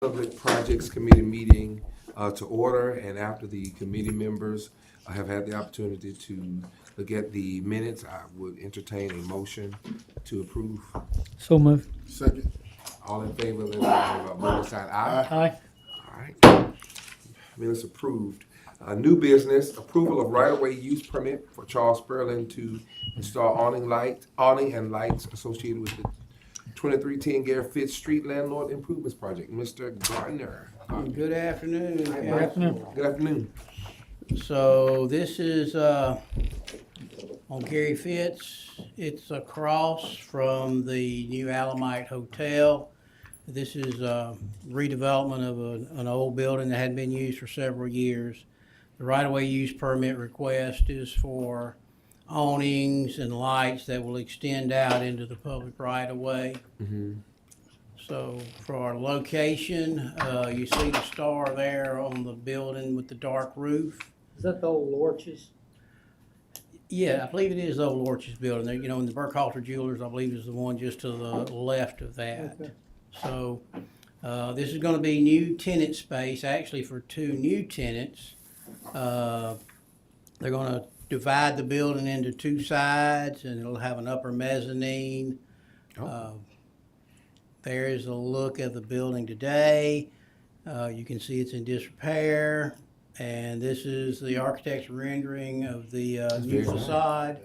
Public Projects Committee meeting to order, and after the committee members have had the opportunity to look at the minutes, I would entertain a motion to approve. So moved. Second. All in favor, let the vote sign aye. Aye. All right. Minutes approved. New business, approval of right-of-way use permit for Charles Sperling to install awning and lights associated with the 2310 Gary Fitz Street Landlord Improvements Project. Mr. Gardner. Good afternoon. Good afternoon. Good afternoon. So this is on Gary Fitz. It's across from the new Alamite Hotel. This is a redevelopment of an old building that hadn't been used for several years. The right-of-way use permit request is for awnings and lights that will extend out into the public right-of-way. So for our location, you see the star there on the building with the dark roof. Is that the old Lorches? Yeah, I believe it is the old Lorches building there. You know, and the Burkhalter Jewelers, I believe, is the one just to the left of that. Okay. So this is going to be new tenant space, actually for two new tenants. They're going to divide the building into two sides, and it'll have an upper mezzanine. There is a look of the building today. You can see it's in disrepair, and this is the architect's rendering of the new facade.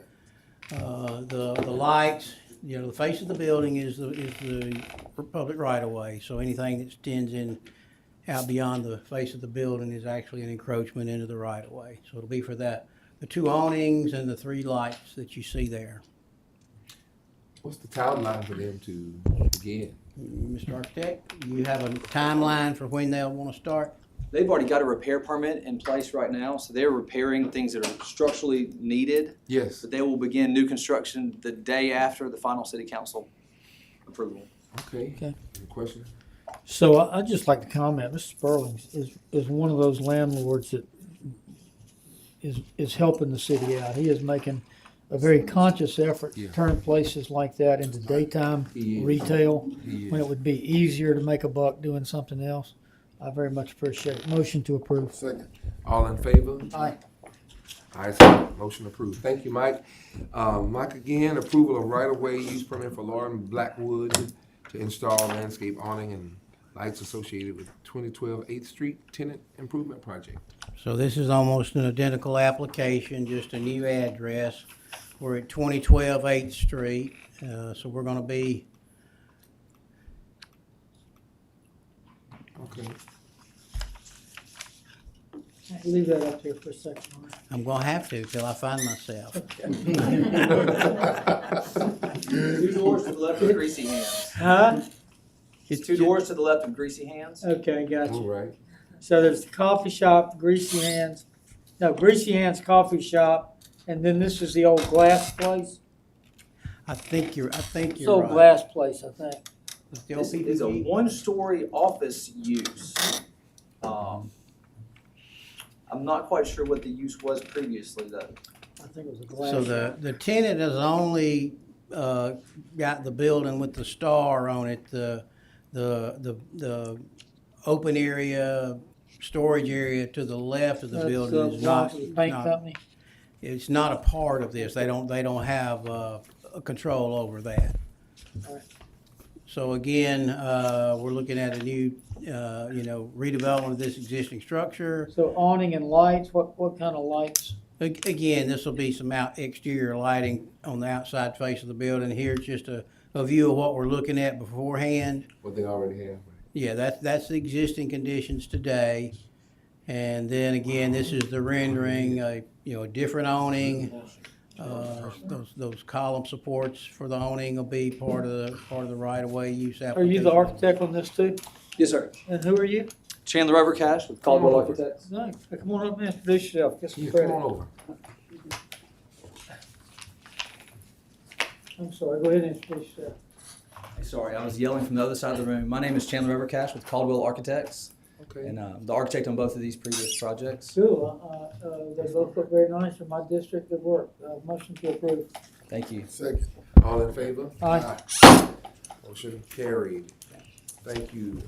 The lights, you know, the face of the building is the public right-of-way, so anything that extends in out beyond the face of the building is actually an encroachment into the right-of-way. So it'll be for that, the two awnings and the three lights that you see there. What's the timeline for them to begin? Mr. Architect, you have a timeline for when they'll want to start? They've already got a repair permit in place right now, so they're repairing things that are structurally needed. Yes. But they will begin new construction the day after the final city council approval. Okay. Okay. Any questions? So I'd just like to comment, Mr. Sperling is one of those landlords that is helping the city out. He is making a very conscious effort to turn places like that into daytime retail when it would be easier to make a buck doing something else. I very much appreciate it. Motion to approve. Second. All in favor? Aye. Ayes have it. Motion approved. Thank you, Mike. Mike, again, approval of right-of-way use permit for Lauren Blackwood to install landscape awning and lights associated with 2012 8th Street Tenant Improvement Project. So this is almost an identical application, just a new address. We're at 2012 8th Street, so we're going to be, Okay. Leave that up here for a second. I'm going to have to till I find myself. Two doors to the left of Greasy Hands. Huh? It's two doors to the left of Greasy Hands. Okay, All gotcha. right. So there's the coffee shop, Greasy Hands Coffee Shop, and then this is the old glass place. I think you're It's old right. glass place, I think. The old This is a PPG. one-story office use. I'm not quite sure what the use was previously though. I think it was a glass. So the tenant has only got the building with the star on it. The open area, storage area to the left of the building is not. Paint company. It's not a part of this. They don't have a control over that. All right. So again, we're looking at a new, redevelopment of this existing structure. So awning and lights, what kind of lights? Again, this will be some exterior lighting on the outside face of the building. Here's just a view of what we're looking at beforehand. What they already have. Yeah, that's the existing conditions today. And then again, this is the rendering, a different awning. Those column supports for the awning will be part of the right-of-way use Are application. you the architect on this too? Yes, sir. And who are you? Chandler Overcash with Caldwell Architects. No, come on up and introduce yourself. Get some Yeah, come credit. on over. I'm sorry, go ahead and introduce yourself. Sorry, I was yelling from the other side of the room. My name is Chandler Overcash with Caldwell Architects, Okay. and the architect on both of these previous projects. Cool, they both look very nice for my district of work. Motion to approve. Thank you. Second. All in favor? Aye. Motion carried. Thank you.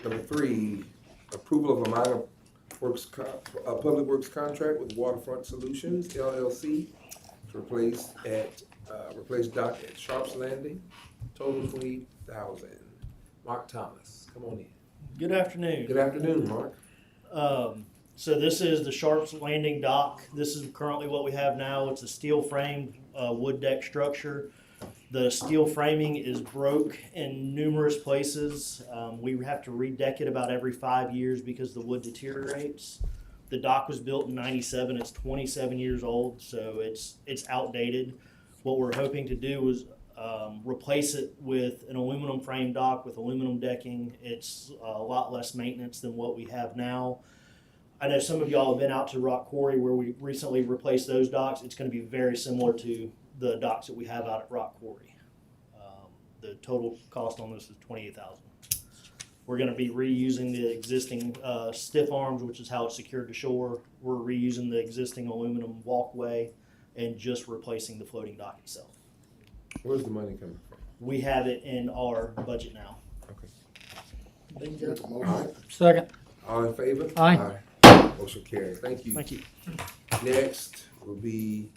Number 3, approval of a minor public works contract with Waterfront Solutions LLC to replace dock at Sharps Landing, total $20,000. Mark Thomas, come on in. Good afternoon. Good afternoon, Mark. So this is the Sharps Landing dock. This is currently what we have now. It's a steel framed wood deck structure. The steel framing is broke in numerous places. We have to redeck it about every 5 years because the wood deteriorates. The dock was built in '97. It's 27 years old, so it's outdated. What we're hoping to do is replace it with an aluminum frame dock with aluminum decking. It's a lot less maintenance than what we have now. I know some of y'all have been out to Rock Quarry where we recently replaced those docks. It's going to be very similar to the docks that we have out at Rock Quarry. The total cost on this is $28,000. We're going to be reusing the existing stiff arms, which is how it's secured to shore. We're reusing the existing aluminum walkway and just replacing the floating dock itself. Where's the money coming from? We have it in our budget now. Okay. Second. All in favor? Aye. Motion carries. Thank you. Thank you. Next will be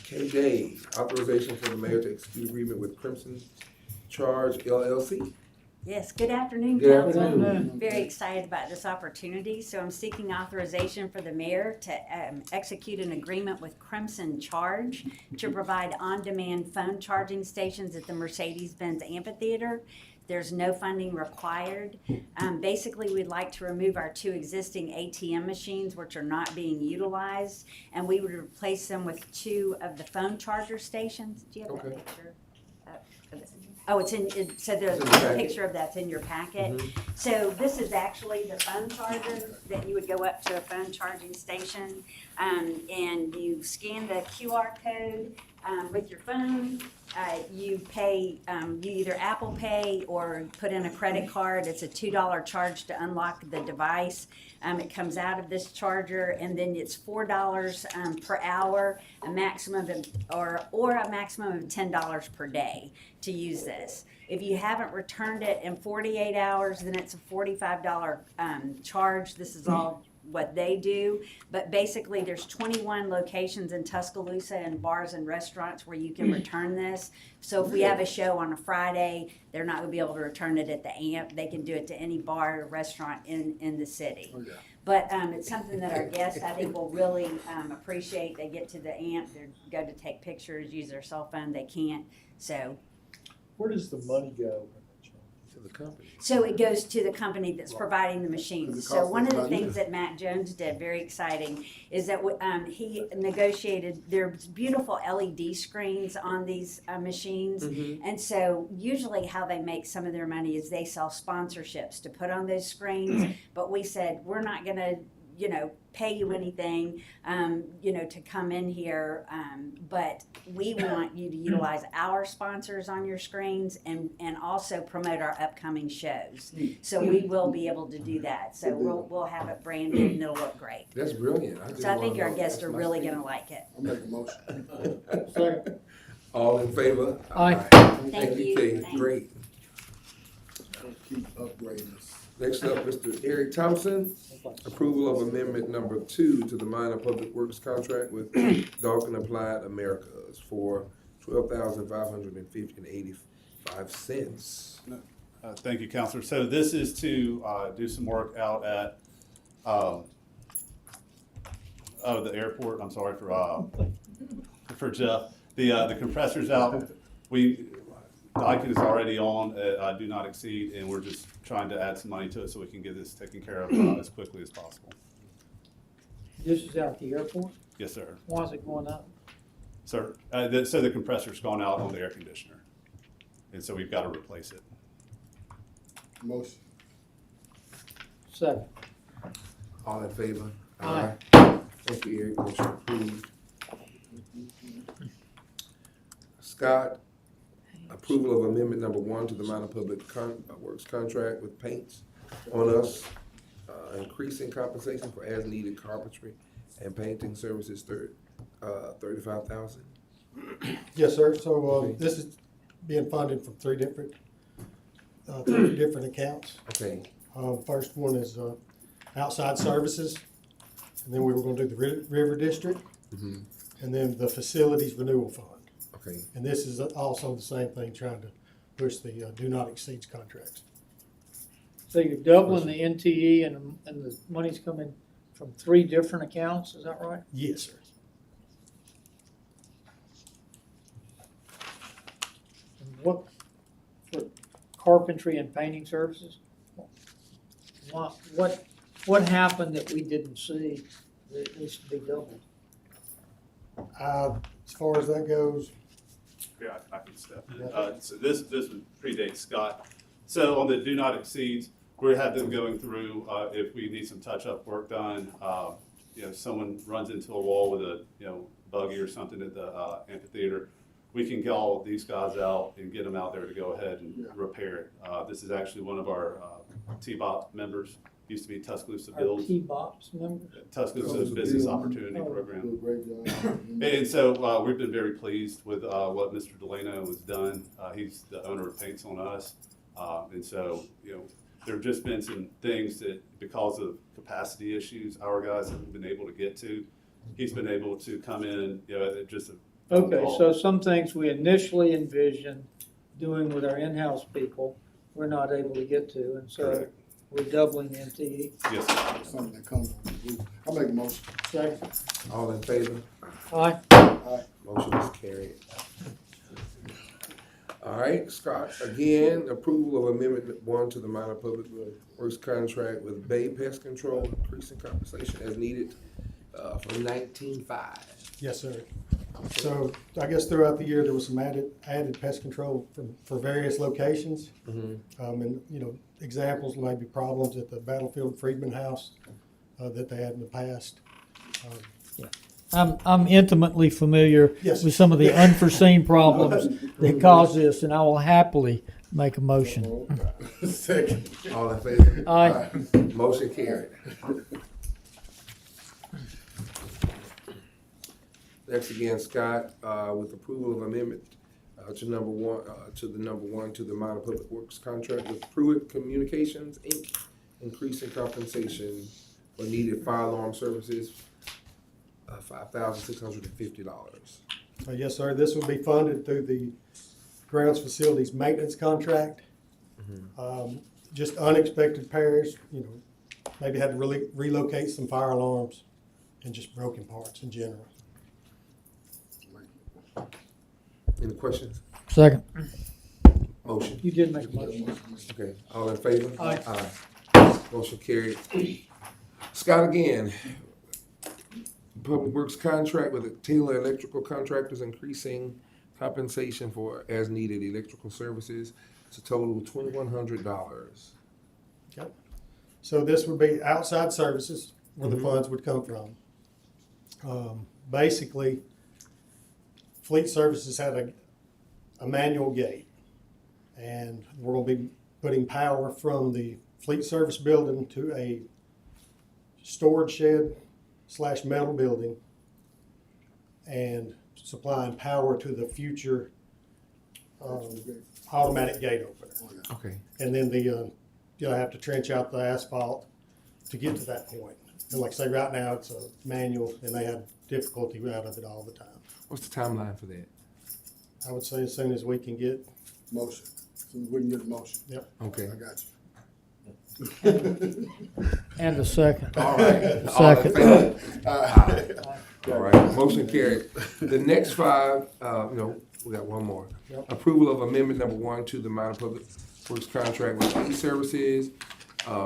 K-Day, authorization for the mayor to execute agreement with Crimson Charge LLC. Yes, good afternoon, Good council. afternoon. Very excited about this opportunity. So I'm seeking authorization for the mayor to execute an agreement with Crimson Charge to provide on-demand phone charging stations at the Mercedes-Benz Amphitheater. There's no funding required. Basically, we'd like to remove our 2 existing ATM machines, which are not being utilized, and we would replace them with 2 of the phone charger stations. Do you have that Okay. picture? Oh, it's in, so the It's in the packet. picture of that's in your packet. So this is actually the phone charger that you would go up to a phone charging station, and you scan the QR code with your phone. You pay, you either Apple Pay or put in a credit card. It's a $2 charge to unlock the device. It comes out of this charger, and then it's $4 per hour, a maximum of, or a maximum of $10 per day to use this. If you haven't returned it in 48 hours, then it's a $45 charge. This is all what they do, but basically there's 21 locations in Tuscaloosa and bars and restaurants where you can return this. So if we have a show on a Friday, they're not going to be able to return it at the AMP. They can do it to any bar or restaurant in the city. But it's something that our guests, I think, will really appreciate. They get to the AMP, they go to take pictures, use their cell phone, they can't. So Where does the money go? To the company. So it goes to the company that's providing the machines. So one of the things that Matt Jones did, very exciting, is that he negotiated, there's beautiful LED screens on these machines. And so usually how they make some of their money is they sell sponsorships to put on those screens. But we said, we're not going to, pay you anything, to come in here. But we want you to utilize our sponsors on your screens and also promote our upcoming shows. So we will be able to do that. So we'll have it branded and it'll look great. That's brilliant. So I think our guests are really going to like it. I'll make a motion. Second. All in favor? Aye. Thank you, Kay. Thanks. Great. Keep upgrading us. Next up, Mr. Eric Thompson, approval of amendment number 2 to the minor public works contract with Dalkin Applied Americas for $12,550.85. Thank you, Counselor. So this is to do some work out at the airport. I'm sorry for Jeff. The compressor's out. Dalkin is already on do not exceed, and we're just trying to add some money to it so we can get this taken care of as quickly as possible. This is out at the airport? Yes, sir. Why is it going up? Sir, so the compressor's gone out on the air conditioner, and so we've got to replace it. Motion. Second. All in favor? Aye. Thank you, Eric. Motion approved. Scott, approval of amendment number 1 to the minor public works contract with Paints on Us, increasing compensation for as-needed carpentry and painting services, $35,000. Yes, sir. So this is being funded from three different accounts. Okay, First one is outside services, and then we were gonna do the River District, Mhm. and then the Facilities Renewal Fund. Okay, And this is also the same thing, trying to push the do not exceed contracts. So you're doubling the NTE and the money's coming from 3 different accounts, is that right? Yes, sir. And what, for carpentry and painting services? What happened that we didn't see that needs to be doubled? As far as that goes, Yeah, I can step in. So this would predate Scott. So on the do not exceeds, we have them going through, if we need some touch-up work done, someone runs into a wall with a, buggy or something at the amphitheater, we can get all of these guys out and get them out there to go ahead and repair it. This is actually one of our T-BOP members, used to be Tuscaloosa Our Bills, T-BOPS members? Tuscaloosa Business Opportunity Oh. Program. Do a great job. And so we've been very pleased with what Mr. Delano has done. He's the owner of Paints on Us. And so, there have just been some things that, because of capacity issues, our guys haven't been able to get to. He's been able to come in, at just a phone Okay, call. so some things we initially envisioned doing with our in-house people, we're not able to get to, and so Correct. we're doubling the NTE. Yes, sir. Something that comes on the roof. I'll make a motion. Second. all in favor? Aye. Motion is carried. All right, Scott, again, approval of amendment 1 to the minor public works contract with Bay Pest Control, increasing compensation as needed, for 19.5. yes, sir. So I guess throughout the year, there was some added pest control for various locations. And, examples, maybe problems at the Battlefield Freedman House that they had in the past. I'm intimately familiar Yes. with some of the unforeseen problems that cause this, and I will happily make a motion. Second. All in favor? Aye. Motion carried. Next again, Scott, with approval of amendment to number one to the minor public works contract with Pruitt Communications, Inc., increasing compensation for needed fire alarm services, $5,650. Yes, sir. This will be funded through the grounds facilities maintenance contract. Just unexpected repairs, maybe had to really relocate some fire alarms and just broken parts in general. Any questions? Second. Motion. You did make a motion. Okay, all in favor? Aye. Motion carried. Scott again, Public Works contract with the Taylor Electrical Contractors, increasing compensation for as needed electrical services. It's a total of $2,100. Okay. So this would be outside services where the funds would come from. Basically, Fleet Services had a manual gate, and we're going to be putting power from the Fleet Service building to a storage shed / metal building, and supplying power to the future automatic gate opener. Okay. And then you'll have to trench out the asphalt to get to that point. And like I say, right now it's a manual, and they have difficulty out of it all the time. What's the timeline for that? I would say as soon as we can get, Motion. So we can get a motion. yep. Okay. I got And a second. All right. All in Second. favor? you. All right, motion carried. The next 5, no, we got one more. Yep. Approval of amendment number 1 to the minor public works contract with Fleet Services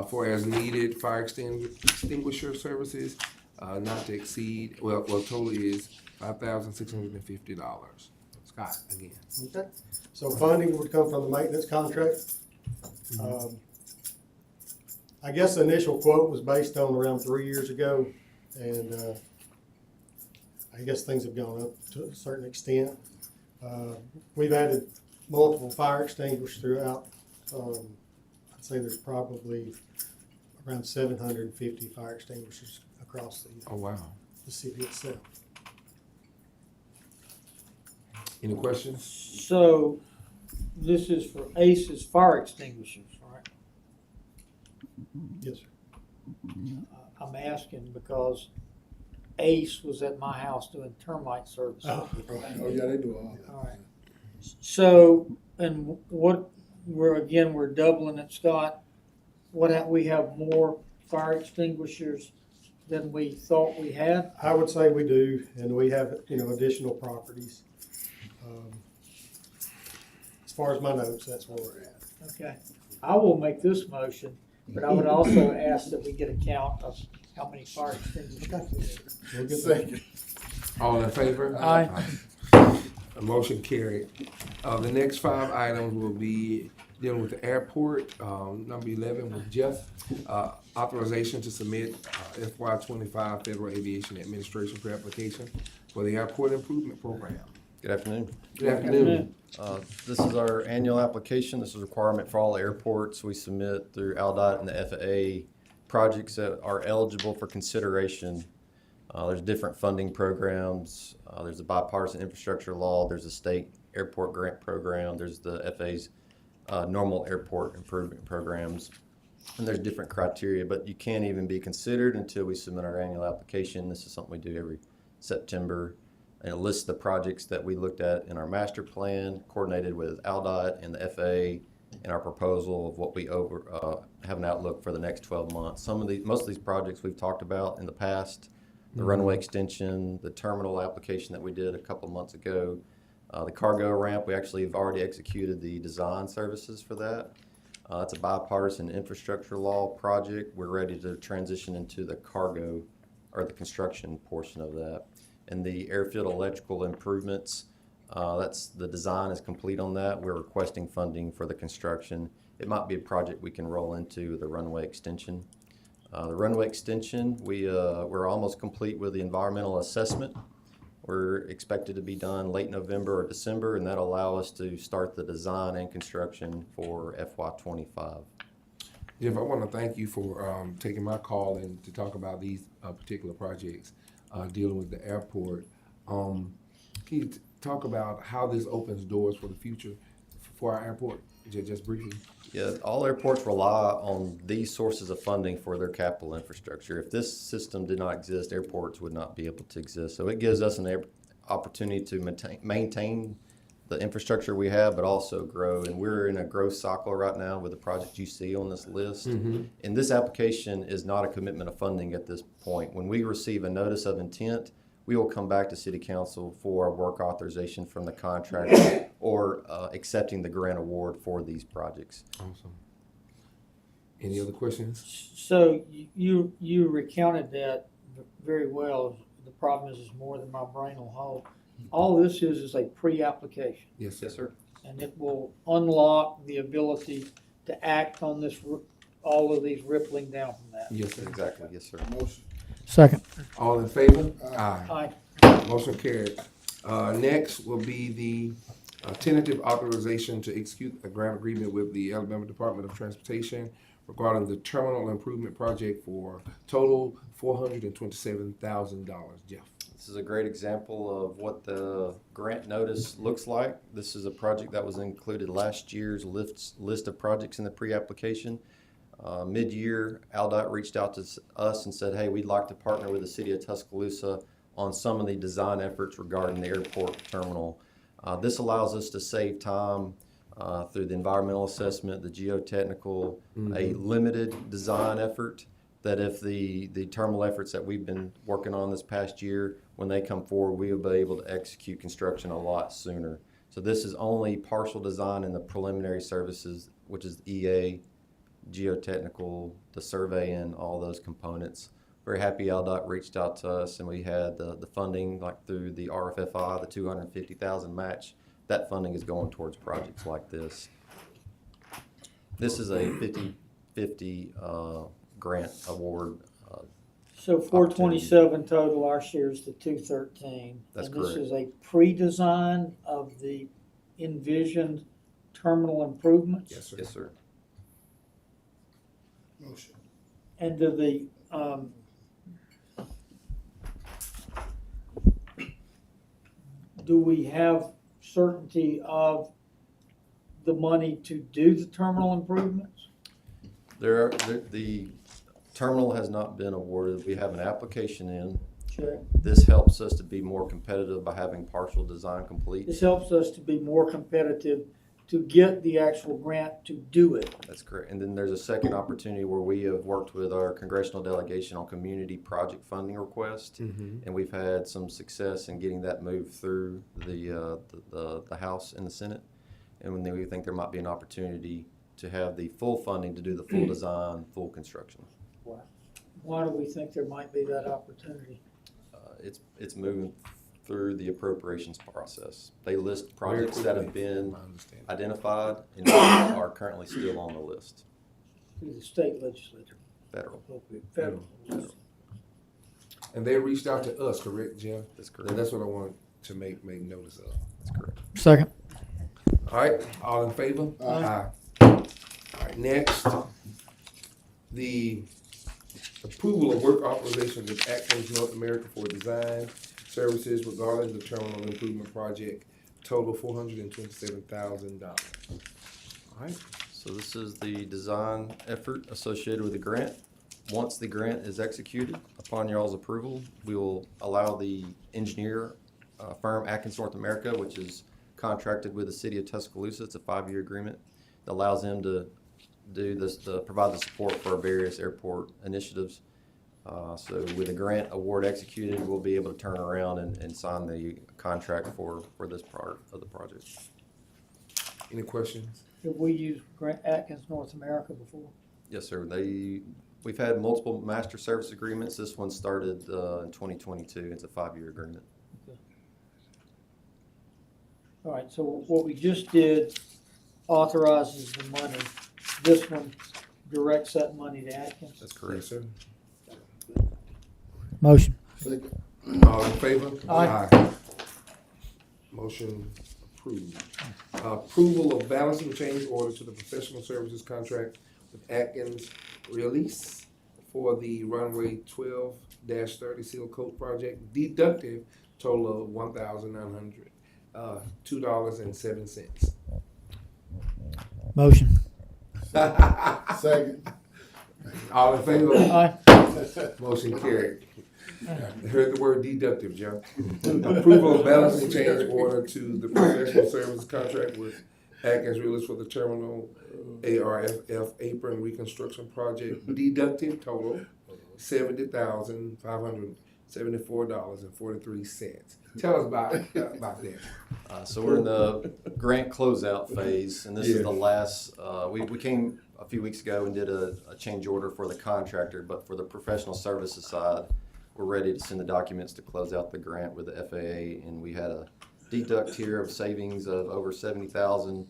for as needed fire extinguisher services, not to exceed, well, total is $5,650. Scott, again. Okay. So funding would come from the maintenance contract. I guess the initial quote was based on around 3 years ago, and I guess things have gone up to a certain extent. We've added multiple fire extinguishers throughout. I'd say there's probably around 750 fire extinguishers across Oh, wow. the city itself. Any questions? So this is for ACE's fire extinguishers, right? Yes, sir. I'm asking because Ace was at my house doing termite service. Oh, yeah, they do all. All right. So, and what, we're doubling it, Scott. We have more fire extinguishers than we thought we had? I would say we do, and we have, additional properties. As far as my notes, that's where we're at. Okay. I will make this motion, but I would also ask that we get a count of how many fire extinguishers we need. We'll get that. Second. All in favor? Aye. A motion carried. The next 5 items will be dealing with the airport, number 11 with Jeff. Authorization to submit FY 25 Federal Aviation Administration pre-application for the airport improvement program. Good afternoon. Good afternoon. This is our annual application. This is a requirement for all airports. We submit through ALDOT and the FAA projects that are eligible for consideration. There's different funding programs. There's a bipartisan infrastructure law. There's a state airport grant program. There's the FAA's normal airport improvement programs. And there's different criteria, but you can't even be considered until we submit our annual application. This is something we do every September. And it lists the projects that we looked at in our master plan, coordinated with ALDOT and the FAA, and our proposal of what we have an outlook for the next 12 months. Most of these projects we've talked about in the past, the runway extension, the terminal application that we did a couple months ago, the cargo ramp, we actually have already executed the design services for that. It's a bipartisan infrastructure law project. We're ready to transition into the cargo or the construction portion of that. And the airfield electrical improvements, the design is complete on that. We're requesting funding for the construction. It might be a project we can roll into the runway extension. The runway extension, we're almost complete with the environmental assessment. We're expected to be done late November or December, and that'll allow us to start the design and construction for FY 25. Jeff, I want to thank you for taking my call and to talk about these particular projects dealing with the airport. Can you talk about how this opens doors for the future for our airport, just briefly? Yeah, all airports rely on these sources of funding for their capital infrastructure. If this system did not exist, airports would not be able to exist. So it gives us an opportunity to maintain the infrastructure we have, but also grow. And we're in a growth cycle right now with the project you see on this list. Mm-hmm. And this application is not a commitment of funding at this point. When we receive a notice of intent, we will come back to City Council for a work authorization from the contractor or accepting the grant award for these projects. Awesome. Any other questions? So you recounted that very well. The problem is more than my brain will hold. All this is a pre-application. Yes, sir. Yes, sir. And it will unlock the ability to act on this, all of these rippling down from that. Yes, sir. Exactly. Yes, sir. Motion. Second. All in favor? Aye. Motion carried. Next will be the tentative authorization to execute a grant agreement with the Alabama Department of Transportation regarding the terminal improvement project for total $427,000. Jeff. This is a great example of what the grant notice looks like. This is a project that was included last year's list of projects in the pre-application. Mid-year, ALDOT reached out to us and said, hey, we'd like to partner with the city of Tuscaloosa on some of the design efforts regarding the airport terminal. This allows us to save time through the environmental assessment, the geotechnical, a limited design effort that if the terminal efforts that we've been working on this past year, when they come forward, we will be able to execute construction a lot sooner. So this is only partial design in the preliminary services, which is EA, geotechnical, the survey, and all those components. Very happy ALDOT reached out to us, and we had the funding like through the RFFI, the $250,000 match. That funding is going towards projects like this. This is a 50-50 grant award. So 427 total, our share is the 213. That's and correct. This is a pre-design of the envisioned terminal improvements. Yes, sir. Yes, sir. Motion. And do the do we have certainty of the money to do the terminal improvements? The terminal has not been awarded. We have an application in. Sure. This helps us to be more competitive by having partial design complete. This helps us to be more competitive to get the actual grant to do it. That's correct. And then there's a second opportunity where we have worked with our congressional delegation on community project funding request. And we've had some success in getting that moved through the House and the Senate. And then we think there might be an opportunity to have the full funding to do the full design, full construction. Why do we think there might be that opportunity? It's moving through the appropriations process. They list projects that have been identified and are currently still on the list. Through the state legislature. Federal. Federal. And they reached out to us, correct, Jim? That's correct. And that's what I wanted to make notice of. That's correct. Second. All right, all in favor? Aye. All right, next, the approval of work authorization with Atkins North America for design services regarding the terminal improvement project, total $427,000. All right, So this is the design effort associated with the grant. Once the grant is executed, upon y'all's approval, we will allow the engineer firm Atkins North America, which is contracted with the city of Tuscaloosa. It's a 5-year agreement that allows them to do this, to provide the support for our various airport initiatives. So with the grant award executed, we'll be able to turn around and sign the contract for this part of the project. any questions? Have we used Atkins North America before? Yes, sir. We've had multiple master service agreements. This one started in 2022. It's a 5-year agreement. All right, so what we just did authorizes the money. This one directs that money to Atkins. That's Yes, correct. sir. Motion. Second. All in favor? Aye. Motion approved. Approval of balancing change order to the professional services contract with Atkins Release for the runway 12-30 seal coat project, deductive total of $1,900, $2.07. Motion. Second. All in favor? Aye. Motion carried. Heard the word deductive, Joe. Approval of balancing change order to the professional services contract with Atkins Realist for the terminal ARFF apron reconstruction project. Deductive total $70,574.43. Tell us about that. So we're in the grant closeout phase, and this is the last, we came a few weeks ago and did a change order for the contractor, but for the professional services side, we're ready to send the documents to close out the grant with the FAA, and we had a deduct here of savings of over $70,000.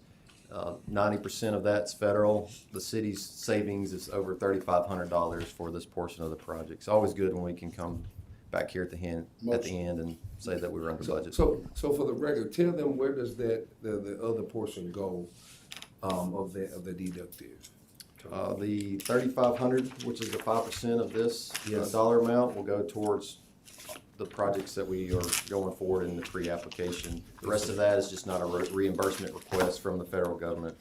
90% of that's federal. The city's savings is over $3,500 for this portion of the project. It's always good when we can come back here at the end and say that we were under budget. So for the record, tell them where does the other portion go of the deductive? The $3,500, which is the 5% of this Yes. dollar amount, will go towards the projects that we are going forward in the pre-application. The rest of that is just not a reimbursement request from the federal government.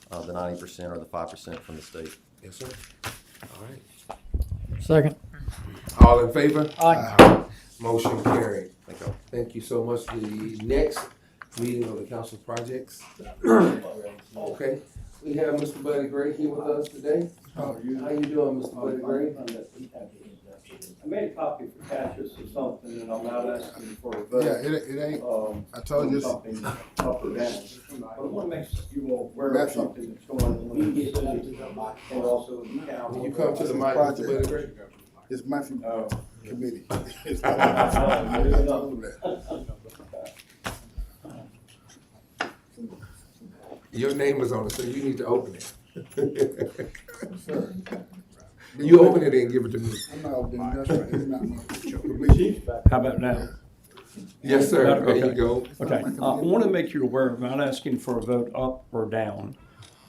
The 90% or the 5% from the state. Yes, sir. All right. Second. All in favor? Aye. Motion carried. Thank you. Thank you so much. The next meeting of the council projects. Okay, we have Mr. Buddy Gray here with us today. How you doing, Mr. Buddy Gray? I made a copy for Cassius or something, and I'm not asking for a vote. Yeah, it ain't, I told you. Something up or down. But I want to make you all aware of something that's going on in the city and also in the county. Can you come to the mic, Mr. Buddy Gray? It's my Oh. committee. Your name is on it, so you need to open it. Sir, You open it and give it to me. I'm not opening, that's right, it's not my committee. How about now? Yes, sir. There you Okay. go. Okay, I want to make you aware, I'm not asking for a vote up or down.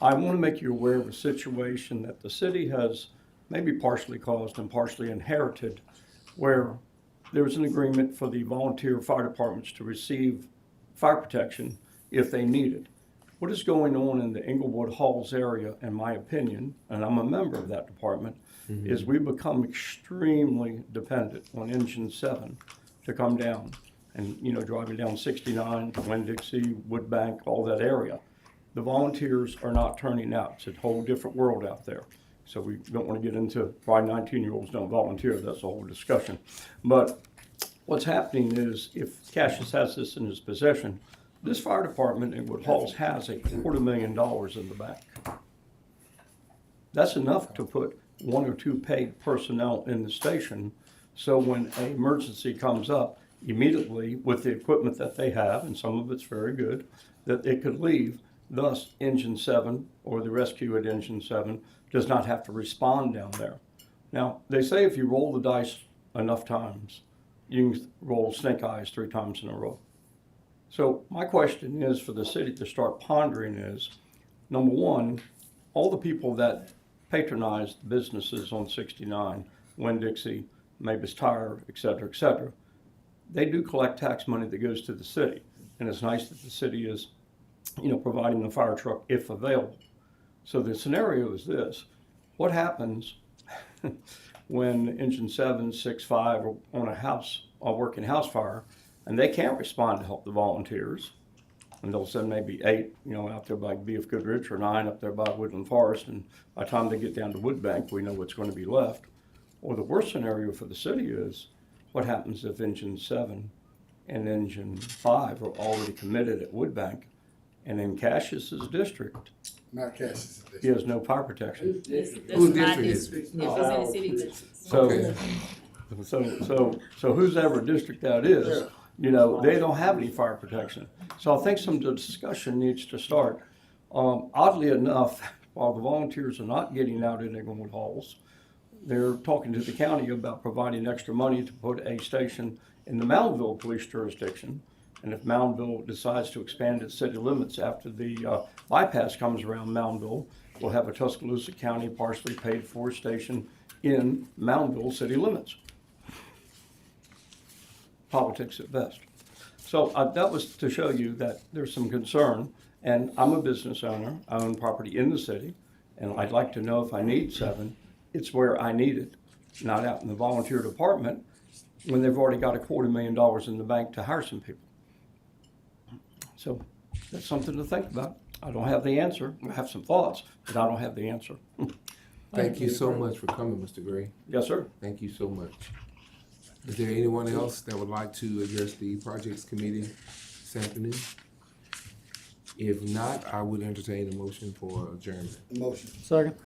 I want to make you aware of a situation that the city has maybe partially caused and partially inherited, where there was an agreement for the volunteer fire departments to receive fire protection if they need it. what is going on in the Inglewood Halls area, in my opinion, and I'm a member of that department, is we become extremely dependent on Engine 7 to come down. And, you know, driving down 69, Winn-Dixie, Woodbank, all that area. The volunteers are not turning out. It's a whole different world out there. So we don't want to get into why 19-year-olds don't volunteer. That's a whole discussion. But what's happening is if Cassius has this in his possession, this fire department in Wood Halls has $250,000 in the bank. That's enough to put 1 or 2 paid personnel in the station. So when an emergency comes up, immediately with the equipment that they have, and some of it's very good, that it could leave. Thus, Engine 7 or the rescue at Engine 7 does not have to respond down there. Now, they say if you roll the dice enough times, you can roll snake eyes 3 times in a row. So my question is for the city to start pondering is, number one, all the people that patronize businesses on 69, Winn-Dixie, Mavis Tire, et cetera, they do collect tax money that goes to the city. And it's nice that the city is, you know, providing the fire truck if available. So the scenario is this: what happens when Engine 7, 6, 5 are on a working house fire and they can't respond to help the volunteers? And they'll send maybe 8, you know, out there by B.F. Goodrich, or 9 up there by Woodland Forest, and by the time they get down to Woodbank, we know what's going to be left. Or the worst scenario for the city is, what happens if Engine 7 and Engine 5 are already committed at Woodbank, and in Cassius's district, Not Cassius. he has no fire protection? Whose district is it? If it's in the city limits. So whose ever district that is, you know, they don't have any fire protection. So I think some discussion needs to start. Oddly enough, while the volunteers are not getting out in Inglewood Halls, they're talking to the county about providing extra money to put a station in the Moundville police jurisdiction. And if Moundville decides to expand its city limits after the bypass comes around Moundville, we'll have a Tuscaloosa County partially paid for station in Moundville city limits. Politics at best. So that was to show you that there's some concern, and I'm a business owner. I own property in the city, and I'd like to know if I need 7, it's where I need it, not out in the volunteer department when they've already got $250,000 in the bank to hire some people. So that's something to think about. I don't have the answer. I have some thoughts, but I don't have the answer. Thank you so much for coming, Mr. Gray. Yes, sir. Thank you so much. Is there anyone else that would like to address the projects committee this afternoon? If not, I would entertain a motion for adjournment. Motion. Second.